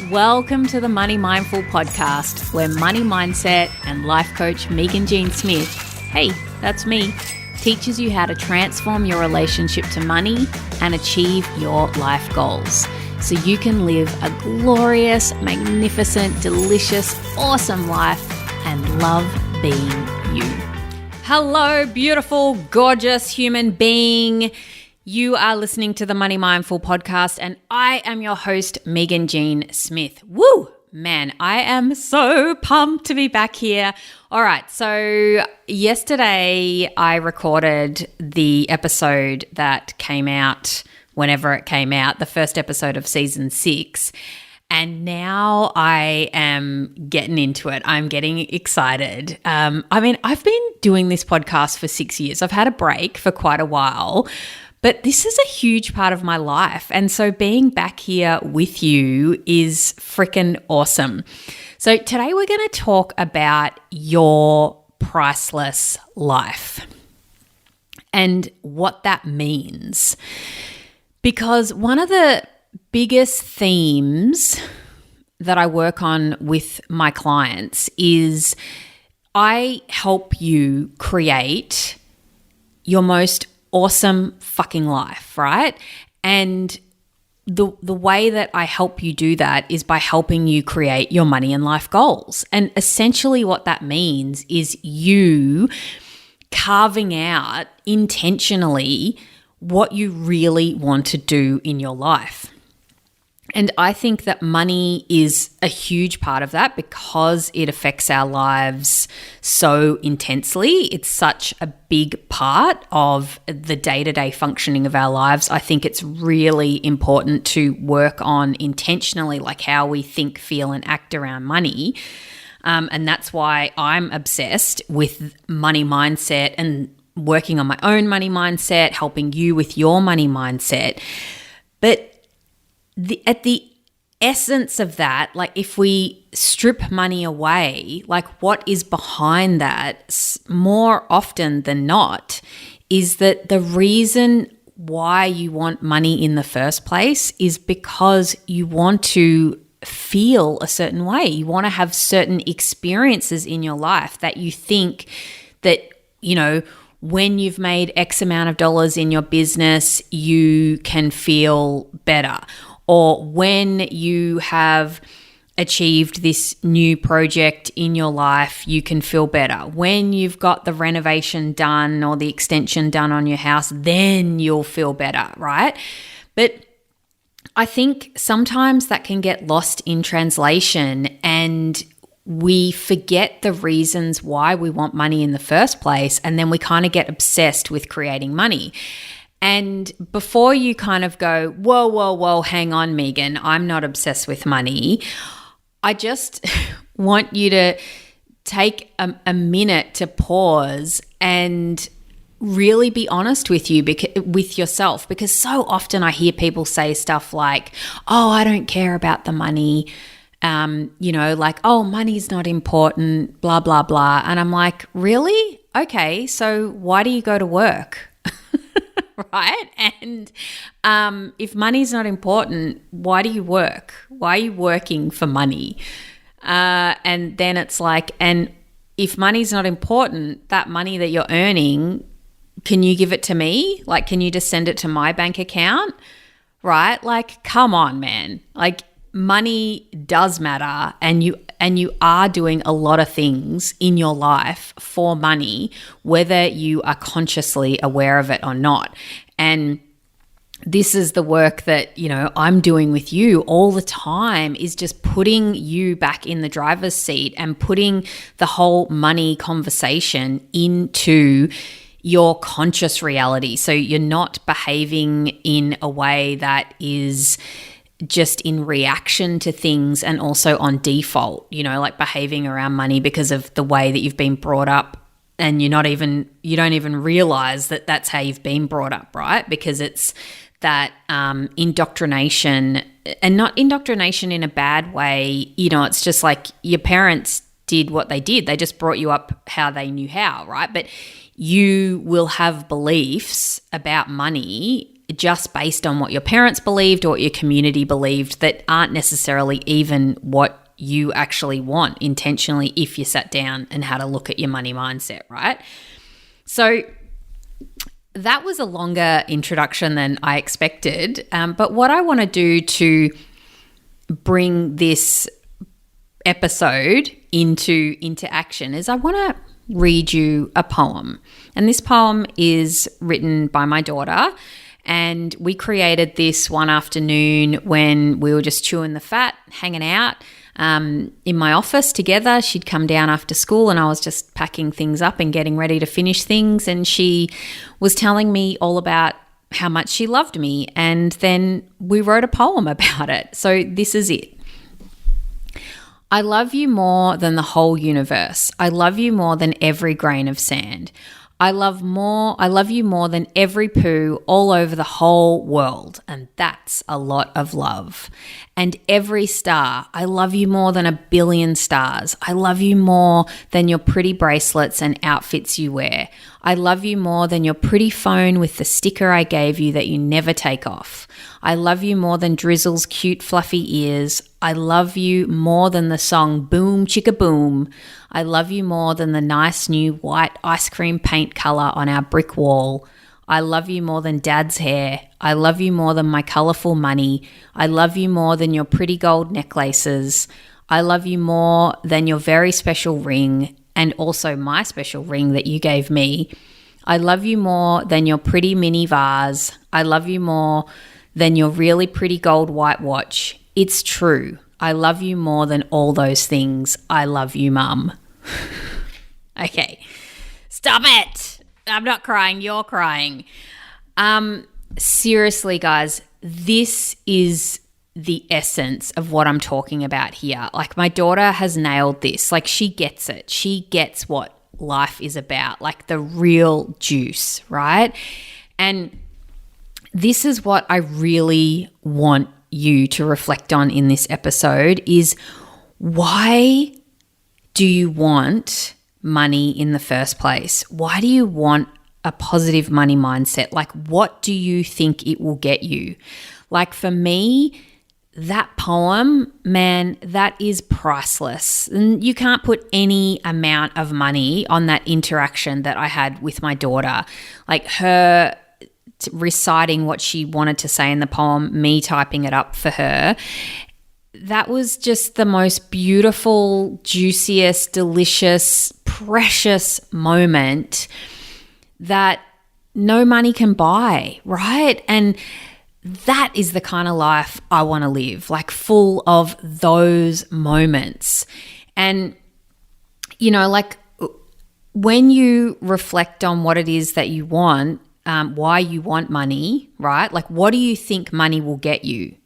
Welcome to the Money Mindful podcast, where money mindset and life coach Meaghan Jean Smith, hey, that's me, teaches you how to transform your relationship to money and achieve your life goals so you can live a glorious, magnificent, delicious, awesome life and love being you. Hello, beautiful, gorgeous human being. You are listening to the Money Mindful podcast, and I am your host, Meaghan Jean Smith. Woo! Man, I am so pumped to be back here. All right, so yesterday I recorded the episode that came out whenever it came out, the first episode of season 6. And now I am getting into it. I'm getting excited. I've been doing this podcast for 6 years. I've had a break for quite a while, but this is a huge part of my life. And so being back here with you is freaking awesome. So today we're going to talk about your priceless life and what that means. Because one of the biggest themes that I work on with my clients is I help you create your most awesome fucking life, right? And the way that I help you do that is by helping you create your money and life goals. And essentially what that means is you carving out intentionally what you really want to do in your life. And I think that money is a huge part of that because it affects our lives so intensely. It's such a big part of the day-to-day functioning of our lives. I think it's really important to work on intentionally, like how we think, feel, and act around money. And that's why I'm obsessed with money mindset and working on my own money mindset, helping you with your money mindset. But at the essence of that, like if we strip money away, like what is behind that more often than not is that the reason why you want money in the first place is because you want to feel a certain way. You want to have certain experiences in your life that you think that, you know, when you've made X amount of dollars in your business, you can feel better. Or when you have achieved this new project in your life, you can feel better. When you've got the renovation done or the extension done on your house, then you'll feel better, right? But I think sometimes that can get lost in translation and we forget the reasons why we want money in the first place, and then we kind of get obsessed with creating money. And before you kind of go, whoa, hang on, Meaghan, I'm not obsessed with money, I just want you to take a minute to pause and really be honest with yourself, because so often I hear people say stuff like, oh, I don't care about the money, like, oh, money's not important, blah, blah, blah. And I'm like, really? Okay, so why do you go to work? Right? And if money's not important, why do you work? Why are you working for money? And then it's like, and if money's not important, that money that you're earning, can you give it to me? Like, can you just send it to my bank account? Right? Like, come on, man. Like, money does matter, and you are doing a lot of things in your life for money, whether you are consciously aware of it or not. And this is the work that, I'm doing with you all the time, is just putting you back in the driver's seat and putting the whole money conversation into your conscious reality. So you're not behaving in a way that is just in reaction to things and also on default, like behaving around money because of the way that you've been brought up, and you don't even realize that that's how you've been brought up, right? Because it's that indoctrination, and not indoctrination in a bad way. It's just like your parents did what they did. They just brought you up how they knew how, right? But you will have beliefs about money just based on what your parents believed or what your community believed that aren't necessarily even what you actually want intentionally if you sat down and had a look at your money mindset, right? So that was a longer introduction than I expected. But what I want to do to bring this episode into action is I want to read you a poem. And this poem is written by my daughter. And we created this one afternoon when we were just chewing the fat, hanging out in my office together. She'd come down after school and I was just packing things up and getting ready to finish things. And she was telling me all about how much she loved me. And then we wrote a poem about it. So this is it. I love you more than the whole universe. I love you more than every grain of sand. I love you more than every poo all over the whole world. And that's a lot of love. And every star, I love you more than 1 billion stars. I love you more than your pretty bracelets and outfits you wear. I love you more than your pretty phone with the sticker I gave you that you never take off. I love you more than Drizzle's cute fluffy ears. I love you more than the song Boom Chicka Boom. I love you more than the nice new white ice cream paint color on our brick wall. I love you more than Dad's hair. I love you more than my colorful money. I love you more than your pretty gold necklaces. I love you more than your very special ring and also my special ring that you gave me. I love you more than your pretty mini vase. I love you more than your really pretty gold white watch. It's true. I love you more than all those things. I love you, Mum. Okay. Stop it. I'm not crying. You're crying. Seriously, guys, this is the essence of what I'm talking about here. Like, my daughter has nailed this. Like, she gets it. She gets what life is about, like the real juice, right? And this is what I really want you to reflect on in this episode is, why do you want money in the first place? Why do you want a positive money mindset? Like, what do you think it will get you? Like, for me, that poem, man, that is priceless. And you can't put any amount of money on that interaction that I had with my daughter. Like, her reciting what she wanted to say in the poem, me typing it up for her. That was just the most beautiful, juiciest, delicious, precious moment that no money can buy, right? And that is the kind of life I want to live, like full of those moments. And, you know, like when you reflect on what it is that you want, why you want money, right? Like, what do you think money will get you,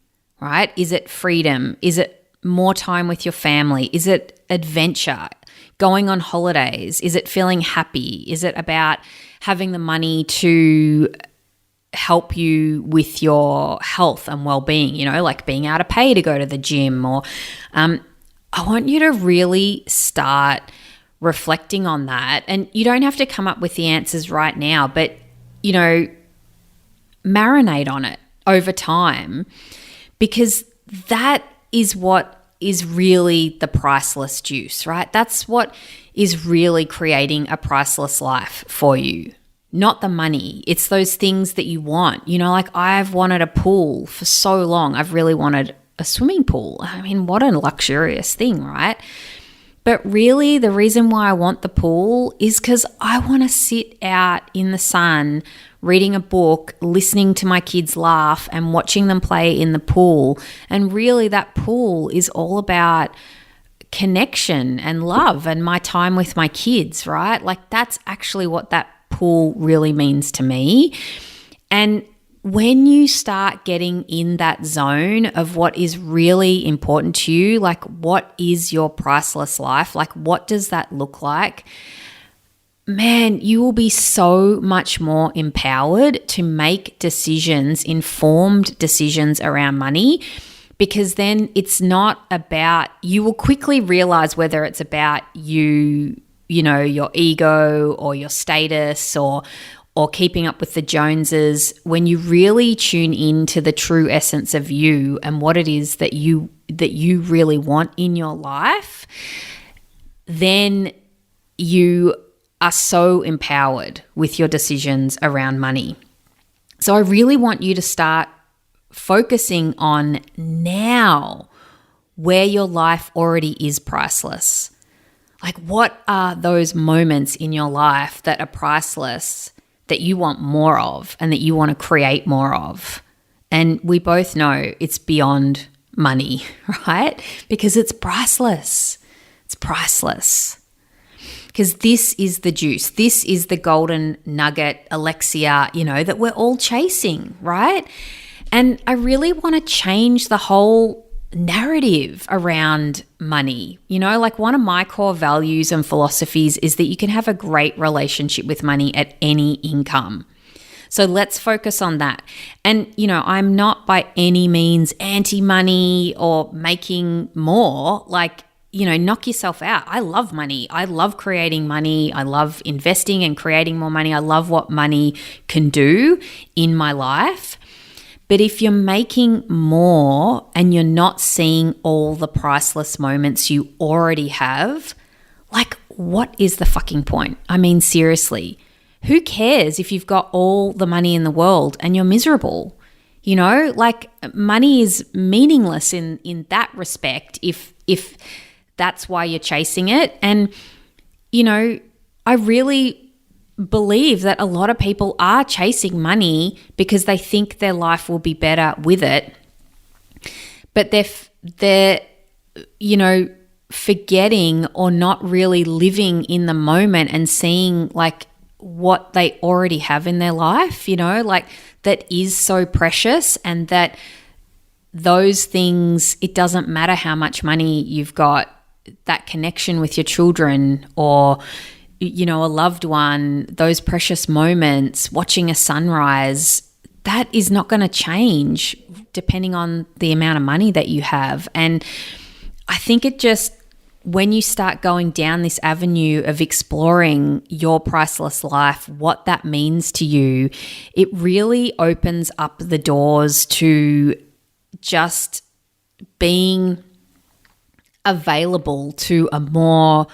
right? Is it freedom? Is it more time with your family? Is it adventure? Going on holidays? Is it feeling happy? Is it about having the money to help you with your health and well-being, you know, like being able to pay to go to the gym? Or I want you to really start reflecting on that. And you don't have to come up with the answers right now, but, you know, marinate on it over time, because that is what is really the priceless juice, right? That's what is really creating a priceless life for you. Not the money. It's those things that you want. You know, like, I've wanted a pool for so long. I've really wanted a swimming pool. I mean, what a luxurious thing, right? But really, the reason why I want the pool is because I want to sit out in the sun, reading a book, listening to my kids laugh and watching them play in the pool. And really, that pool is all about connection and love and my time with my kids, right? Like, that's actually what that pool really means to me. And when you start getting in that zone of what is really important to you, like, what is your priceless life? Like, what does that look like? Man, you will be so much more empowered to make decisions, informed decisions around money, because then it's not about, you will quickly realize whether it's about you know, your ego or your status or or keeping up with the Joneses, when you really tune into the true essence of you and what it is that you really want in your life, then you are so empowered with your decisions around money. So I really want you to start focusing on now where your life already is priceless. Like, what are those moments in your life that are priceless that you want more of and that you want to create more of? And we both know it's beyond money, right? Because it's priceless. It's priceless. Because this is the juice. This is the golden nugget, elixir, that we're all chasing, right? And I really want to change the whole narrative around money. Like, one of my core values and philosophies is that you can have a great relationship with money at any income. So let's focus on that. And, I'm not by any means anti-money or making more. Knock yourself out. I love money. I love creating money. I love investing and creating more money. I love what money can do in my life. But if you're making more and you're not seeing all the priceless moments you already have, what is the fucking point? I mean, seriously, who cares if you've got all the money in the world and you're miserable? Money is meaningless in that respect if that's why you're chasing it. And, I really believe that a lot of people are chasing money because they think their life will be better with it. But they're forgetting or not really living in the moment and seeing what they already have in their life, that is so precious, and that those things, it doesn't matter how much money you've got, that connection with your children or, a loved one, those precious moments, watching a sunrise, that is not going to change depending on the amount of money that you have. And I think when you start going down this avenue of exploring your priceless life, what that means to you, it really opens up the doors to just being available to a more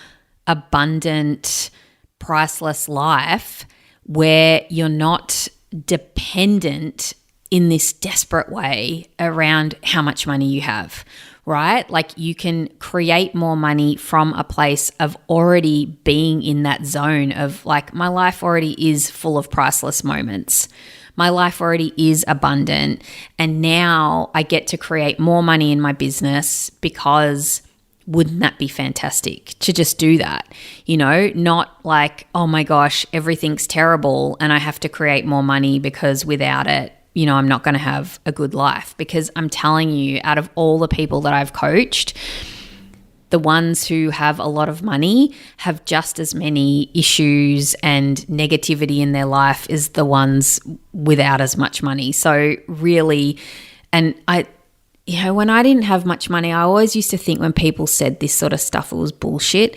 abundant, priceless life where you're not dependent in this desperate way around how much money you have, right? You can create more money from a place of already being in that zone of my life already is full of priceless moments. My life already is abundant, and now I get to create more money in my business because wouldn't that be fantastic to just do that? Not oh my gosh, everything's terrible and I have to create more money because without it, I'm not going to have a good life. Because I'm telling you, out of all the people that I've coached, the ones who have a lot of money have just as many issues and negativity in their life as the ones without as much money. So really, and when I didn't have much money, I always used to think when people said this sort of stuff, it was bullshit.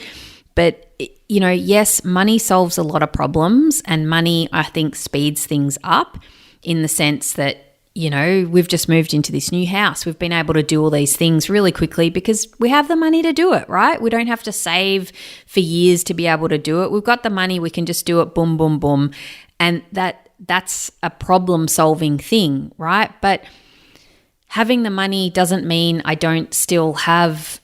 But, yes, money solves a lot of problems, and money, I think, speeds things up in the sense that, we've just moved into this new house. We've been able to do all these things really quickly because we have the money to do it, right? We don't have to save for years to be able to do it. We've got the money. We can just do it, boom, boom, boom. And that's a problem-solving thing, right? But having the money doesn't mean I don't still have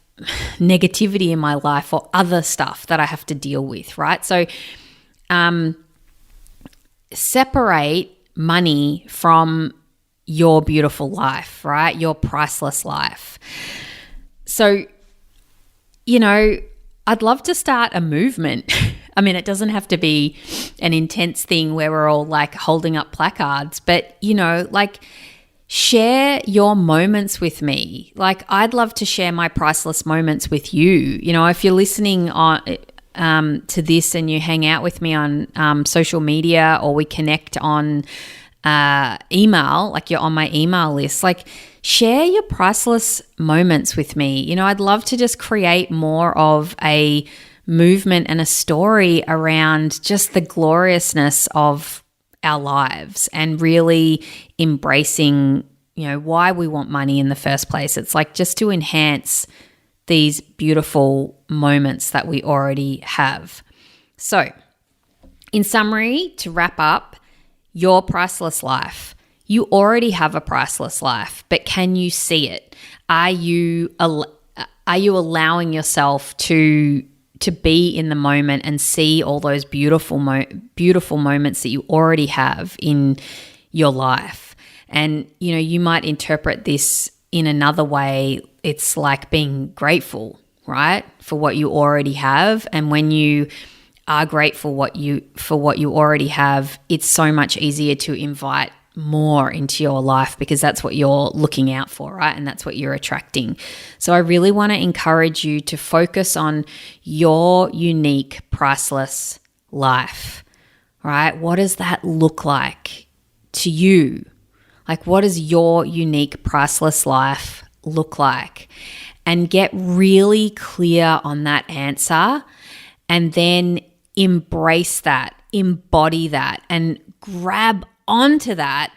negativity in my life or other stuff that I have to deal with, right? So separate money from your beautiful life, right? Your priceless life. So, I'd love to start a movement. I mean, it doesn't have to be an intense thing where we're all holding up placards, but, share your moments with me. I'd love to share my priceless moments with you. If you're listening on to this and you hang out with me on social media, or we connect on email, you're on my email list, share your priceless moments with me. I'd love to just create more of a movement and a story around just the gloriousness of our lives and really embracing, why we want money in the first place. It's like just to enhance these beautiful moments that we already have. So, in summary, to wrap up, your priceless life. You already have a priceless life, but can you see it? Are you allowing yourself to be in the moment and see all those beautiful moments that you already have in your life? And, you might interpret this in another way. It's like being grateful, right, for what you already have. And when you are grateful for what you already have, it's so much easier to invite more into your life because that's what you're looking out for, right? And that's what you're attracting. So I really want to encourage you to focus on your unique, priceless life, right? What does that look like to you? Like, what does your unique, priceless life look like? And get really clear on that answer and then embrace that, embody that, and grab onto that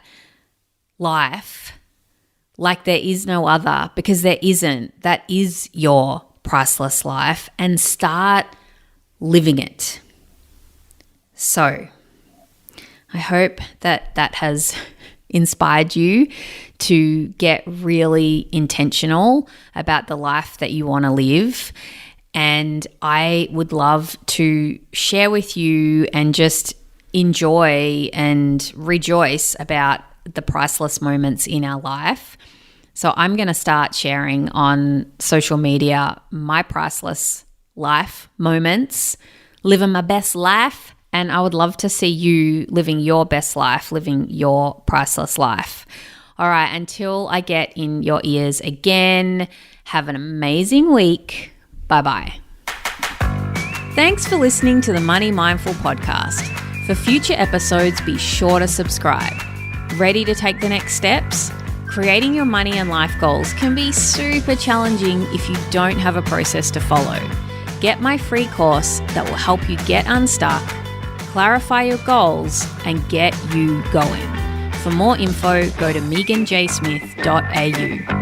life like there is no other, because there isn't. That is your priceless life, and start living it. So I hope that has inspired you to get really intentional about the life that you want to live. And I would love to share with you and just enjoy and rejoice about the priceless moments in our life. So I'm going to start sharing on social media my priceless life moments, living my best life. And I would love to see you living your best life, living your priceless life. All right, until I get in your ears again, have an amazing week. Bye-bye. Thanks for listening to the Money Mindful podcast. For future episodes, be sure to subscribe. Ready to take the next steps? Creating your money and life goals can be super challenging if you don't have a process to follow. Get my free course that will help you get unstuck, clarify your goals, and get you going. For more info, go to meaghanjsmith.au.